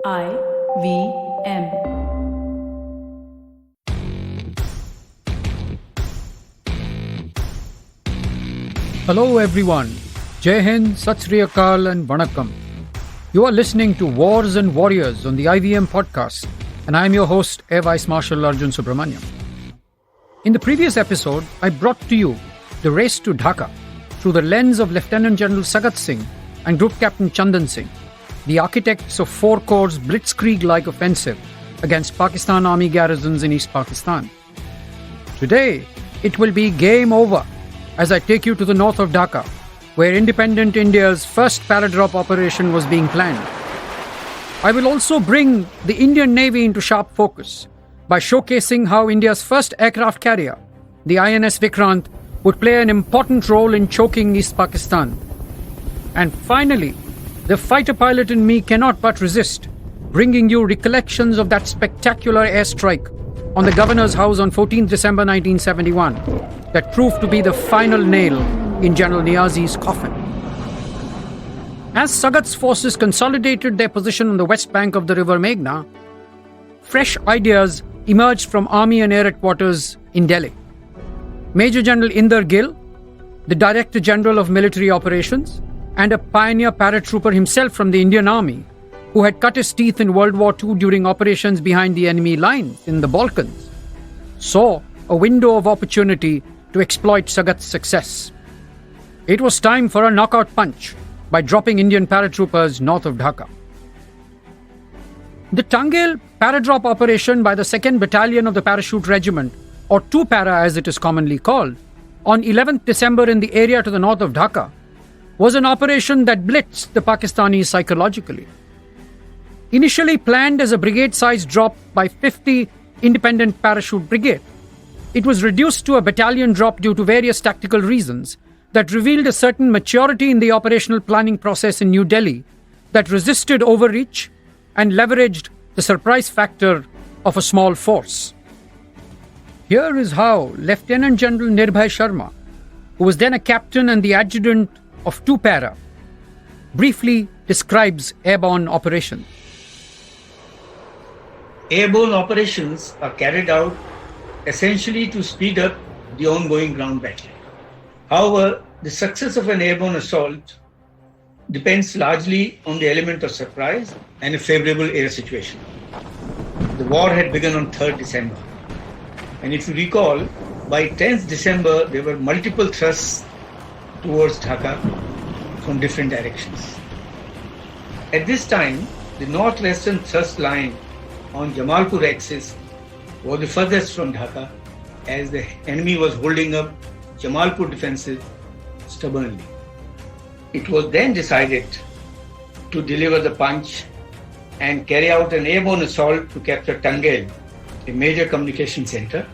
IVM. Hello everyone, Jai Hind, Sat Sri Akal and Vanakkam. You are listening to Wars and Warriors on the IVM podcast, and I am your host, Air Vice Marshal Arjun Subramaniam. In the previous episode, I brought to you the race to Dacca through the lens of Lieutenant General Sagat Singh and Group Captain Chandan Singh, the architects of 4 Corps' blitzkrieg-like offensive against Pakistan army garrisons in East Pakistan. Today, it will be game over as I take you to the north of Dacca, where independent India's first Paradrop operation was being planned. I will also bring the Indian Navy into sharp focus by showcasing how India's first aircraft carrier, the INS Vikrant, would play an important role in choking East Pakistan. And finally, the fighter pilot in me cannot but resist bringing you recollections of that spectacular airstrike on the Governor's house on 14th December 1971 that proved to be the final nail in General Niazi's coffin. As Sagat's forces consolidated their position on the west bank of the river Meghna, fresh ideas emerged from Army and Air Headquarters in Delhi. Major General Inder Gill, the Director General of Military Operations, and a pioneer paratrooper himself from the Indian Army, who had cut his teeth in World War II during operations behind the enemy lines in the Balkans, saw a window of opportunity to exploit Sagat's success. It was time for a knockout punch by dropping Indian paratroopers north of Dacca. The Tangail Paradrop operation by the 2nd Battalion of the Parachute Regiment, or 2 Para as it is commonly called, on 11th December in the area to the north of Dacca, was an operation that blitzed the Pakistanis psychologically. Initially planned as a brigade-sized drop by 50 independent parachute brigade, it was reduced to a battalion drop due to various tactical reasons that revealed a certain maturity in the operational planning process in New Delhi that resisted overreach and leveraged the surprise factor of a small force. Here is how Lieutenant General Nirbhay Sharma, who was then a captain and the adjutant of 2 Para, briefly describes airborne operations. Airborne operations are carried out essentially to speed up the ongoing ground battle. However, the success of an airborne assault depends largely on the element of surprise and a favorable air situation. The war had begun on 3rd December. And if you recall, by 10th December, there were multiple thrusts towards Dacca from different directions. At this time, the northwestern thrust line on Jamalpur axis was the furthest from Dacca, as the enemy was holding up Jamalpur defenses stubbornly. It was then decided to deliver the punch and carry out an airborne assault to capture Tangail, a major communication center,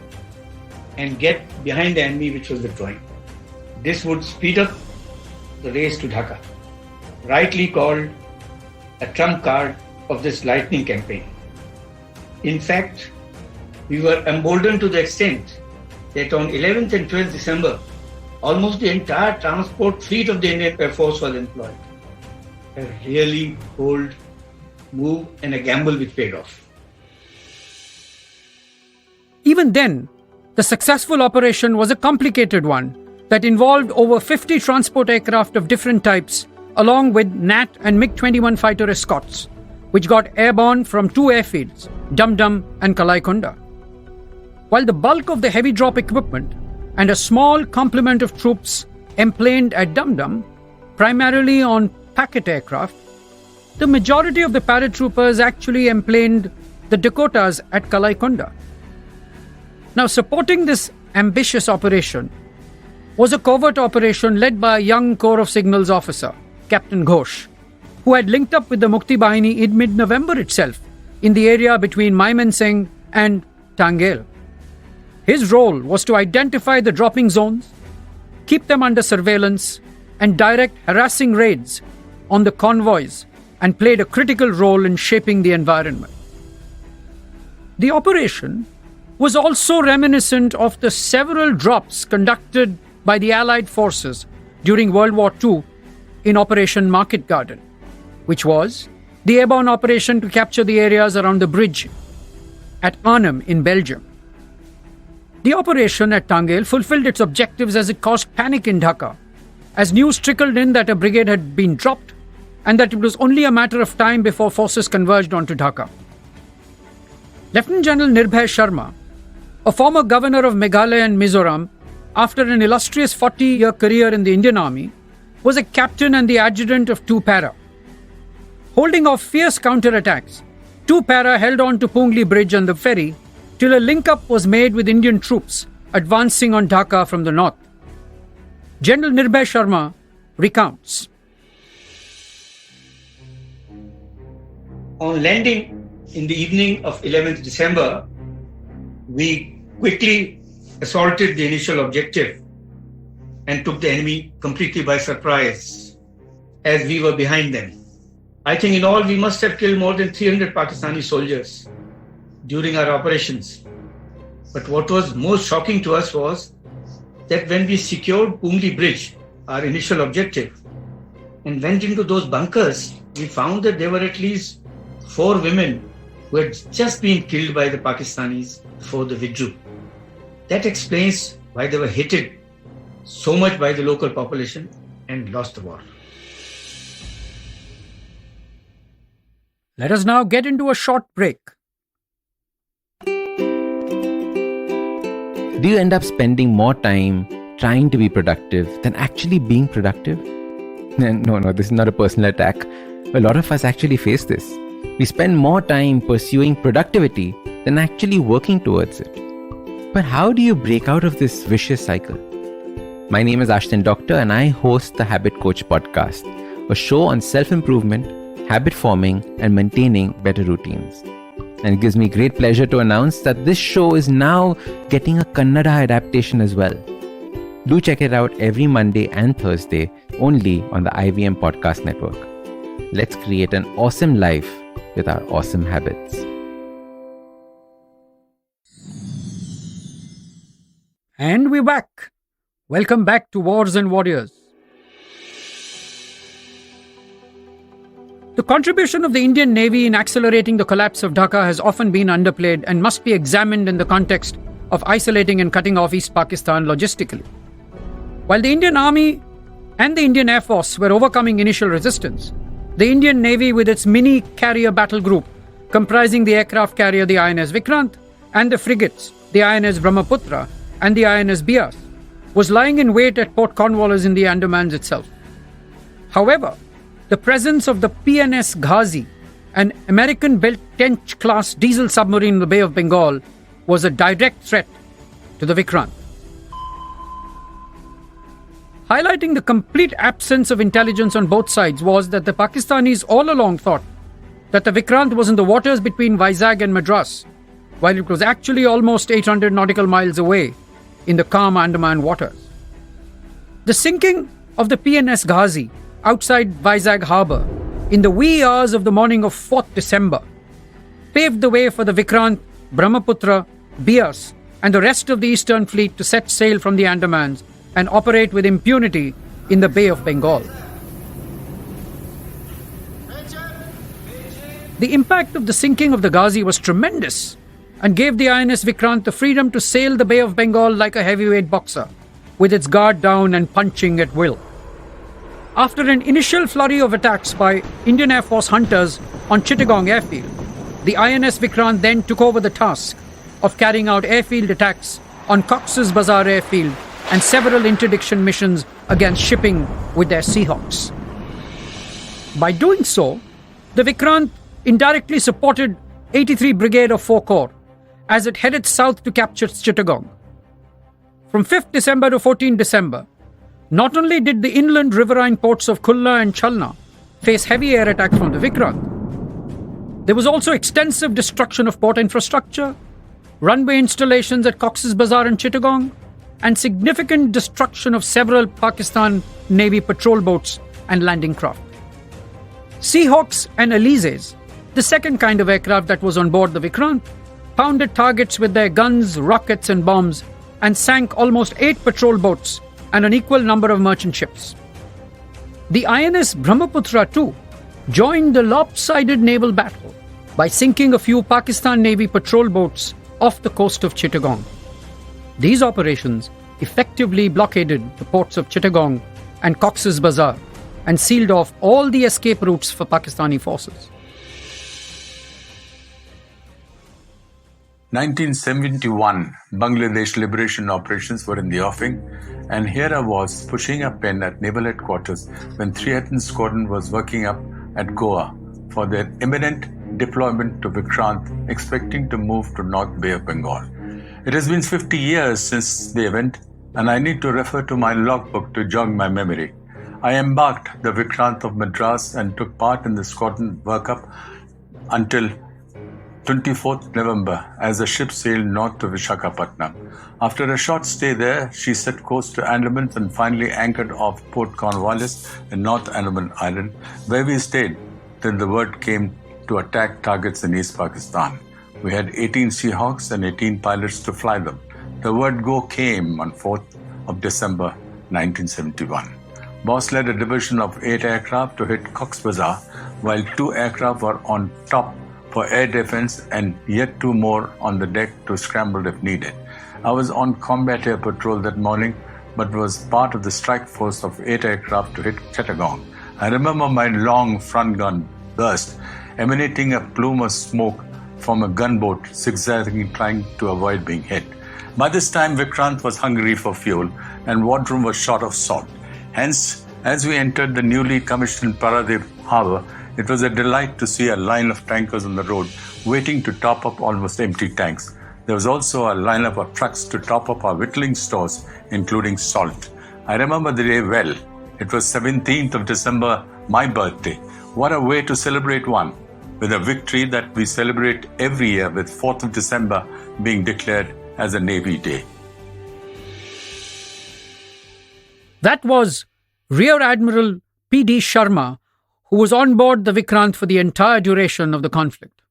and get behind the enemy which was withdrawing. This would speed up the race to Dacca, rightly called a trump card of this lightning campaign. In fact, we were emboldened to the extent that on 11th and 12th December, almost the entire transport fleet of the Indian Air Force was employed. A really bold move and a gamble which paid off. Even then, the successful operation was a complicated one that involved over 50 transport aircraft of different types, along with NAT and MiG-21 fighter escorts, which got airborne from 2 airfields, Dum Dum and Kalaikonda. While the bulk of the heavy drop equipment and a small complement of troops emplaned at Dum Dum, primarily on packet aircraft, the majority of the paratroopers actually emplaned the Dakotas at Kalaikonda. Now, supporting this ambitious operation was a covert operation led by a young Corps of Signals officer, Captain Ghosh, who had linked up with the Mukti Bahini in mid-November itself in the area between Mymensingh and Tangail. His role was to identify the dropping zones, keep them under surveillance, and direct harassing raids on the convoys, and played a critical role in shaping the environment. The operation was also reminiscent of the several drops conducted by the Allied forces during World War II in Operation Market Garden, which was the airborne operation to capture the areas around the bridge at Arnhem in Belgium. The operation at Tangail fulfilled its objectives as it caused panic in Dacca, as news trickled in that a brigade had been dropped and that it was only a matter of time before forces converged onto Dacca. Lieutenant General Nirbhay Sharma, a former governor of Meghalaya and Mizoram, after an illustrious 40-year career in the Indian Army, was a captain and the adjutant of 2 Para. Holding off fierce counterattacks, 2 Para held on to Pungli Bridge and the ferry till a link-up was made with Indian troops advancing on Dacca from the north. General Nirbhay Sharma recounts. On landing in the evening of 11th December, we quickly assaulted the initial objective and took the enemy completely by surprise as we were behind them. I think in all we must have killed more than 300 Pakistani soldiers during our operations. But what was most shocking to us was that when we secured Pungli Bridge, our initial objective, and went into those bunkers, we found that there were at least 4 women who had just been killed by the Pakistanis before they withdrew. That explains why they were hated so much by the local population and lost the war. Let us now get into a short break. Do you end up spending more time trying to be productive than actually being productive? No, this is not a personal attack. A lot of us actually face this. We spend more time pursuing productivity than actually working towards it. But how do you break out of this vicious cycle? My name is Ashton Doctor and I host the Habit Coach podcast, a show on self-improvement, habit forming and maintaining better routines. And it gives me great pleasure to announce that this show is now getting a Kannada adaptation as well. Do check it out every Monday and Thursday only on the IVM Podcast Network. Let's create an awesome life with our awesome habits. And we're back. Welcome back to Wars and Warriors. The contribution of the Indian Navy in accelerating the collapse of Dacca has often been underplayed and must be examined in the context of isolating and cutting off East Pakistan logistically. While the Indian Army and the Indian Air Force were overcoming initial resistance, the Indian Navy, with its mini carrier battle group comprising the aircraft carrier the INS Vikrant and the frigates the INS Brahmaputra and the INS Bias, was lying in wait at Port Cornwallis in the Andamans itself. However, the presence of the PNS Ghazi, an American-built Tench-class diesel submarine in the Bay of Bengal, was a direct threat to the Vikrant. Highlighting the complete absence of intelligence on both sides was that the Pakistanis all along thought that the Vikrant was in the waters between Vizag and Madras, while it was actually almost 800 nautical miles away in the calm Andaman waters. The sinking of the PNS Ghazi outside Vizag harbour in the wee hours of the morning of 4th December paved the way for the Vikrant, Brahmaputra, Bias and the rest of the Eastern Fleet to set sail from the Andamans and operate with impunity in the Bay of Bengal. The impact of the sinking of the Ghazi was tremendous and gave the INS Vikrant the freedom to sail the Bay of Bengal like a heavyweight boxer, with its guard down and punching at will. After an initial flurry of attacks by Indian Air Force Hunters on Chittagong airfield, the INS Vikrant then took over the task of carrying out airfield attacks on Cox's Bazar airfield and several interdiction missions against shipping with their Seahawks. By doing so, the Vikrant indirectly supported 83 Brigade of 4 Corps as it headed south to capture Chittagong. From 5th December to 14th December, not only did the inland riverine ports of Khulla and Chalna face heavy air attacks from the Vikrant, there was also extensive destruction of port infrastructure, runway installations at Cox's Bazar and Chittagong, and significant destruction of several Pakistan Navy patrol boats and landing craft. Seahawks and Alizés, the second kind of aircraft that was on board the Vikrant, pounded targets with their guns, rockets and bombs and sank almost 8 patrol boats and an equal number of merchant ships. The INS Brahmaputra too joined the lopsided naval battle by sinking a few Pakistan Navy patrol boats off the coast of Chittagong. These operations effectively blockaded the ports of Chittagong and Cox's Bazar and sealed off all the escape routes for Pakistani forces. 1971, Bangladesh liberation operations were in the offing, and here I was pushing a pen at Naval Headquarters when 300th Squadron was working up at Goa for their imminent deployment to Vikrant, expecting to move to North Bay of Bengal. It has been 50 years since the event, and I need to refer to my logbook to jog my memory. I embarked the Vikrant of Madras and took part in the squadron workup until 24th November as the ship sailed north to Vishakhapatnam. After a short stay there, she set course to Andaman and finally anchored off Port Cornwallis in North Andaman Island, where we stayed till the word came to attack targets in East Pakistan. We had 18 Seahawks and 18 pilots to fly them. The word go came on 4th of December 1971. Boss led a division of 8 aircraft to hit Cox's Bazar, while 2 aircraft were on top for air defense and yet 2 more on the deck to scramble if needed. I was on combat air patrol that morning, but was part of the strike force of 8 aircraft to hit Chittagong. I remember my long front gun burst, emanating a plume of smoke from a gunboat zigzagging trying to avoid being hit. By this time, Vikrant was hungry for fuel and wardroom was short of salt. Hence, as we entered the newly commissioned Paradrop harbour, it was a delight to see a line of tankers on the road waiting to top up almost empty tanks. There was also a lineup of trucks to top up our victualling stores, including salt. I remember the day well. It was 17th of December, my birthday. What a way to celebrate one, with a victory that we celebrate every year, with 4th of December being declared as a Navy Day. That was Rear Admiral P.D. Sharma, who was on board the Vikrant for the entire duration of the conflict.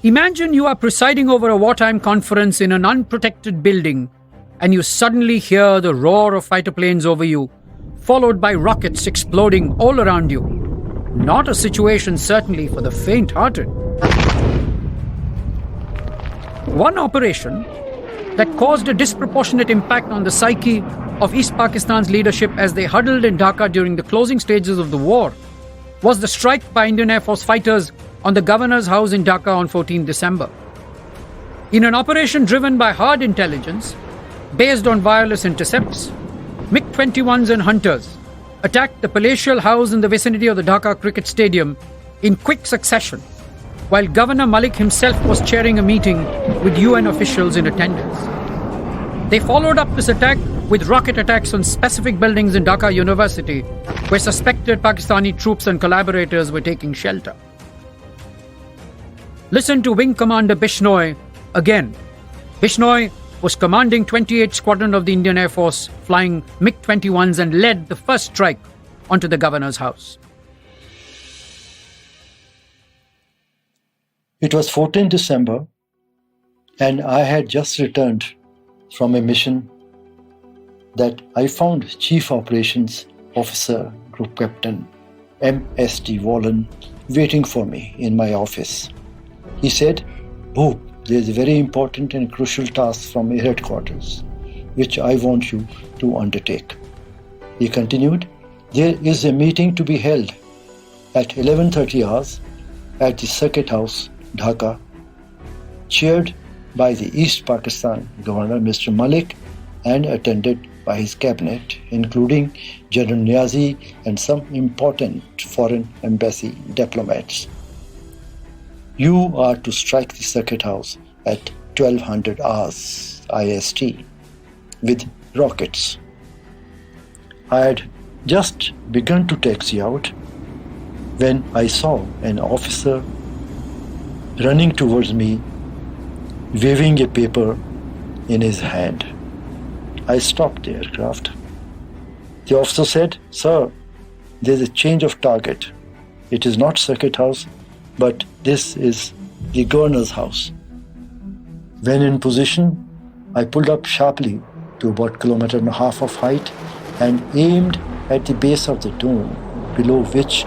Imagine you are presiding over a wartime conference in an unprotected building and you suddenly hear the roar of fighter planes over you, followed by rockets exploding all around you. Not a situation certainly for the faint-hearted. One operation that caused a disproportionate impact on the psyche of East Pakistan's leadership as they huddled in Dacca during the closing stages of the war was the strike by Indian Air Force fighters on the governor's house in Dacca on 14 December. In an operation driven by hard intelligence, based on wireless intercepts, MiG-21s and Hunters attacked the palatial house in the vicinity of the Dacca cricket stadium in quick succession, while Governor Malik himself was chairing a meeting with UN officials in attendance. They followed up this attack with rocket attacks on specific buildings in Dacca University, where suspected Pakistani troops and collaborators were taking shelter. Listen to Wing Commander Bishnoi again. Bishnoi was commanding 28th Squadron of the Indian Air Force, flying MiG-21s, and led the first strike onto the governor's house. It was 14 December, and I had just returned from a mission that I found Chief Operations Officer Group Captain M.S.D. Wallen waiting for me in my office. He said, "Bhoop, there is a very important and crucial task from your headquarters, which I want you to undertake." He continued, "There is a meeting to be held at 11:30 hours at the Circuit House, Dhaka, chaired by the East Pakistan Governor Mr. Malik and attended by his cabinet, including General Niazi and some important foreign embassy diplomats. You are to strike the Circuit House at 1200 hours IST with rockets." I had just begun to taxi out when I saw an officer running towards me, waving a paper in his hand. I stopped the aircraft. The officer said, "Sir, there's a change of target. It is not Circuit House, but this is the governor's house." When in position, I pulled up sharply to about 1.5 kilometers of height and aimed at the base of the dome, below which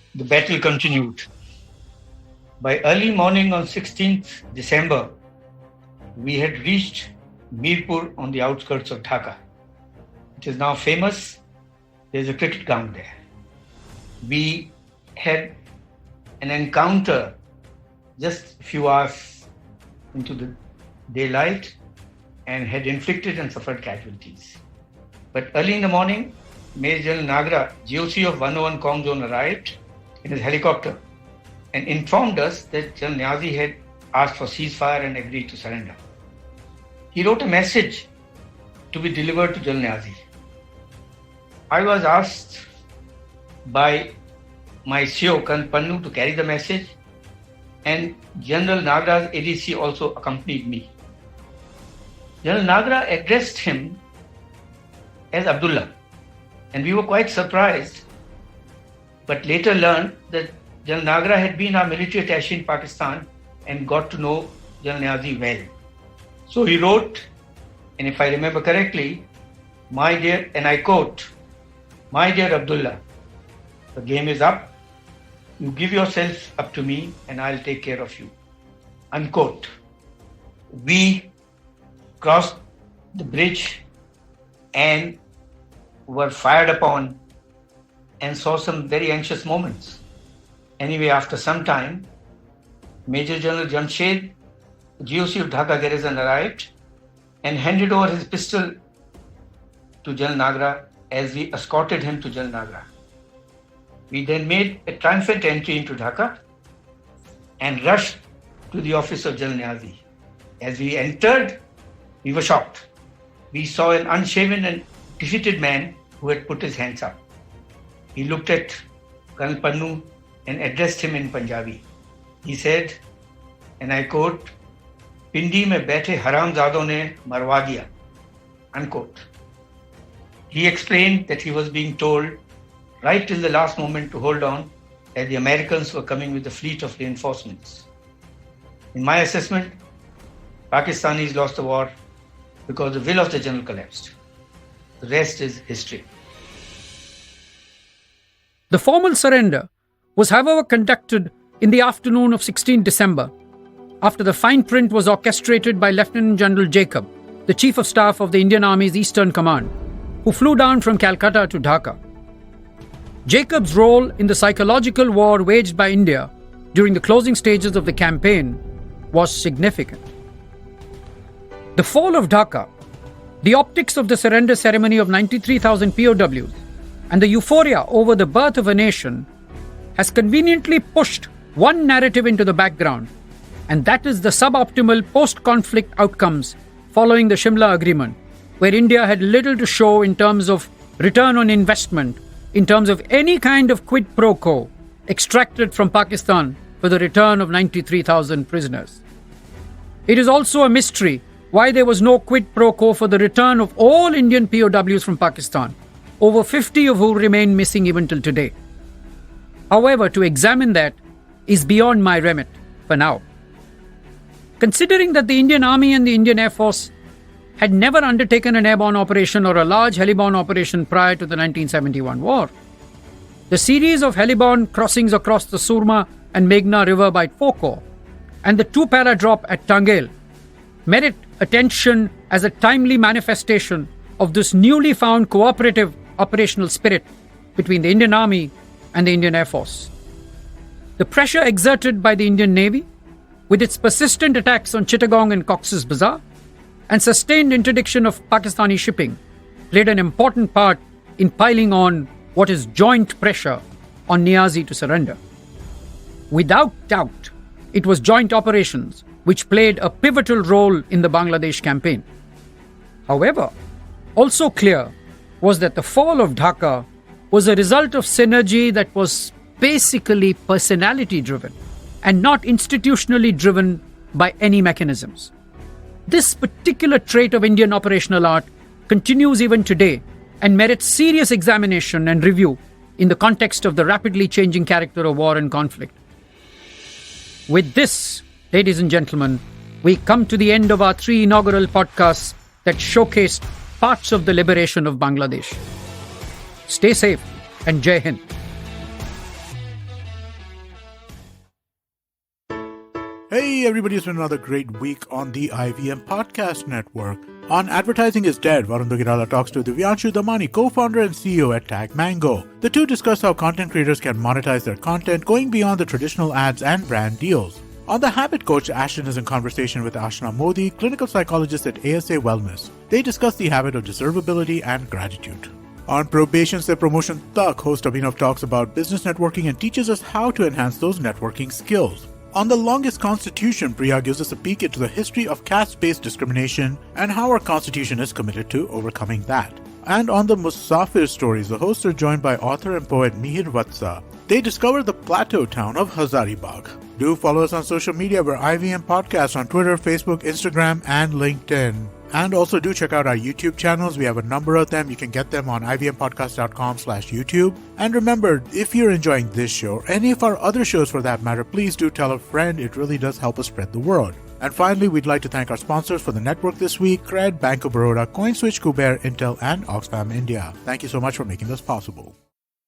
the battle continued. By early morning on 16th December, we had reached Mirpur on the outskirts of Dhaka. It is now famous. There's a cricket ground there. We had an encounter just a few hours into the daylight and had inflicted and suffered casualties. But early in the morning, Major General Nagra, GOC of 101 Com Zone, arrived in his helicopter and informed us that General Niazi had asked for ceasefire and agreed to surrender. He wrote a message to be delivered to General Niazi. I was asked by my CO, Colonel Pannu, to carry the message, and General Nagra's ADC also accompanied me. General Nagra addressed him as Abdullah, and we were quite surprised, but later learned that General Nagra had been our military attaché in Pakistan and got to know General Niazi well. So he wrote, and if I remember correctly, my dear, and I quote, "My dear Abdullah, the game is up. You give yourself up to me and I'll take care of you." Unquote. We crossed the bridge and were fired upon and saw some very anxious moments. Anyway, after some time, Major General Jamshed, GOC of Dhaka Garrison, arrived and handed over his pistol to General Nagra as we escorted him to General Nagra. We then made a triumphant entry into Dhaka and rushed to the office of General Niazi. As we entered, we were shocked. We saw an unshaven and defeated man who had put his hands up. He looked at Colonel Pannu and addressed him in Punjabi. He said, and I quote, "Pindi mein baithe haramzadon ne marwa diya." Unquote. He explained that he was being told right till the last moment to hold on, as the Americans were coming with a fleet of reinforcements. In my assessment, Pakistanis lost the war because the will of the general collapsed. The rest is history. The formal surrender was, however, conducted in the afternoon of 16 December, after the fine print was orchestrated by Lieutenant General Jacob, the Chief of Staff of the Indian Army's Eastern Command, who flew down from Calcutta to Dhaka. Jacob's role in the psychological war waged by India during the closing stages of the campaign was significant. The fall of Dhaka, the optics of the surrender ceremony of 93,000 POWs, and the euphoria over the birth of a nation has conveniently pushed one narrative into the background, and that is the suboptimal post-conflict outcomes following the Shimla Agreement, where India had little to show in terms of return on investment, in terms of any kind of quid pro quo extracted from Pakistan for the return of 93,000 prisoners. It is also a mystery why there was no quid pro quo for the return of all Indian POWs from Pakistan, over 50 of whom remain missing even till today. However, to examine that is beyond my remit for now. Considering that the Indian Army and the Indian Air Force had never undertaken an airborne operation or a large heliborne operation prior to the 1971 war, the series of heliborne crossings across the Surma and Meghna River by Foko and the 2 Paradrop at Tangail merit attention as a timely manifestation of this newly found cooperative operational spirit between the Indian Army and the Indian Air Force. The pressure exerted by the Indian Navy, with its persistent attacks on Chittagong and Cox's Bazar, and sustained interdiction of Pakistani shipping, played an important part in piling on what is joint pressure on Niazi to surrender. Without doubt, it was joint operations which played a pivotal role in the Bangladesh campaign. However, also clear was that the fall of Dhaka was a result of synergy that was basically personality-driven and not institutionally driven by any mechanisms. This particular trait of Indian operational art continues even today and merits serious examination and review in the context of the rapidly changing character of war and conflict. With this, ladies and gentlemen, we come to the end of our 3 inaugural podcasts that showcased parts of the liberation of Bangladesh. Stay safe and Jai Hind. Hey everybody, it's been another great week on the IVM Podcast Network. On Advertising is Dead, Varun Dugirala talks to Divyanshu Damani, co-founder and CEO at Tag Mango. The two discuss how content creators can monetize their content, going beyond the traditional ads and brand deals. On The Habit Coach, Ashton is in conversation with Ashna Modi, clinical psychologist at ASA Wellness. They discuss the habit of deservability and gratitude. On Probation Se Promotion Tak, host Abhinav talks about business networking and teaches us how to enhance those networking skills. On The Longest Constitution, Priya gives us a peek into the history of caste-based discrimination and how our constitution is committed to overcoming that. And on The Musafir Stories, the hosts are joined by author and poet Mihir Vatsa. They discover the plateau town of Hazaribagh. Do follow us on social media. We're IVM Podcast on Twitter, Facebook, Instagram, and LinkedIn. And also do check out our YouTube channels. We have a number of them. You can get them on ivmpodcast.com/YouTube. And remember, if you're enjoying this show, or any of our other shows for that matter, please do tell a friend. It really does help us spread the word. And finally, we'd like to thank our sponsors for the network this week: Cred, Bank of Baroda, CoinSwitch, Kuber, Intel, and Oxfam India. Thank you so much for making this possible.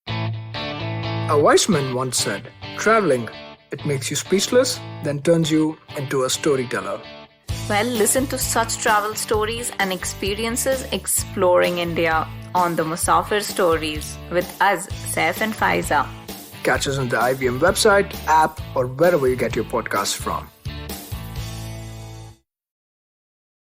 A wise man once said, traveling, it makes you speechless, then turns you into a storyteller. Well, listen to such travel stories and experiences exploring India on the Musafir Stories with us, Saif and Faiza. Catch us on the IVM website, app, or wherever you get your podcasts from.